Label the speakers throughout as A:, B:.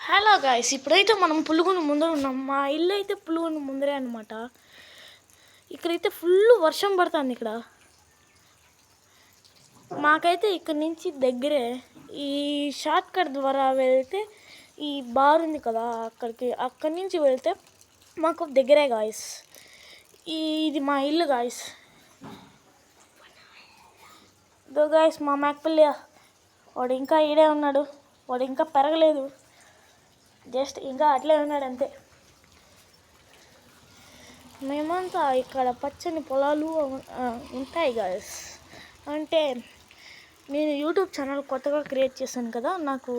A: Hello guys, ఇప్పుడైతే మనం పులుగుని ముందర ఉన్నాం. మా ఇల్లు అయితే పులుగుని ముందరే అనమాట. ఇక్కడైతే ఫుల్ వర్షం పడుతుంది. ఇక్కడ మాకైతే ఇక్కడ నుంచి దగ్గరే. ఈ షార్ట్ కట్ ద్వారా వెళ్తే ఈ బార్ ఉంది కదా, అక్కడి నుంచి వెళ్తే మాకు దగ్గరే గాయస్. ఇది మా ఇల్లు గాయస్. దో గాయస్, మా మేకపిల్ల వాడు ఇంకా ఈడే ఉన్నాడు. వాడు ఇంకా పెరగలేదు, జస్ట్ ఇంకా అట్లే ఉన్నాడు అంతే. మేమంతా ఇక్కడ పచ్చని పొలాలు ఉంటాయి గాయస్. అంటే నేను యూట్యూబ్ ఛానల్ కొత్తగా క్రియేట్ చేశాను కదా, నాకు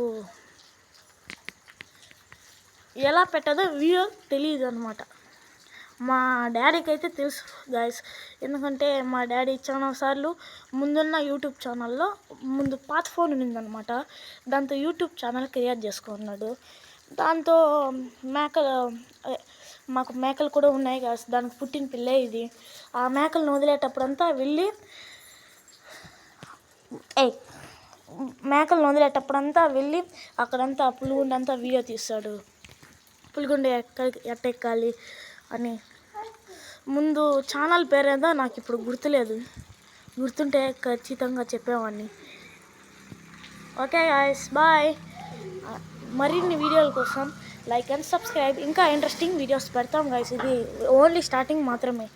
A: ఎలా పెట్టదో వీడియో తెలియదు అనమాట. మా డాడీకి అయితే తెలుసు గాయస్, ఎందుకంటే మా డాడీ చాలా సార్లు ముందున్న యూట్యూబ్ ఛానల్లో ముందు పాత ఫోన్ ఉందన్నమాట, దాంతో యూట్యూబ్ ఛానల్ క్రియేట్ చేసుకున్నాడు. దాంతో మాకు మేకలు కూడా ఉన్నాయి గాయస్. దానికి పుట్టిన పిల్లే ఇది. ఆ మేకలను వదిలేటప్పుడంతా వెళ్ళి అక్కడంతా పులిగుండంతా వీడియో తీస్తాడు. పులిగుండ ఎట్టెక్కాలి అని. ముందు ఛానల్ పేరేదో నాకు ఇప్పుడు గుర్తులేదు, గుర్తుంటే ఖచ్చితంగా చెప్పేవాడిని. Okay guys, bye. మరిన్ని వీడియోల కోసం లైక్ అండ్ సబ్స్క్రైబ్. ఇంకా ఇంట్రెస్టింగ్ వీడియోస్ పెడతాం గాయస్. ఇది ఓన్లీ స్టార్టింగ్ మాత్రమే.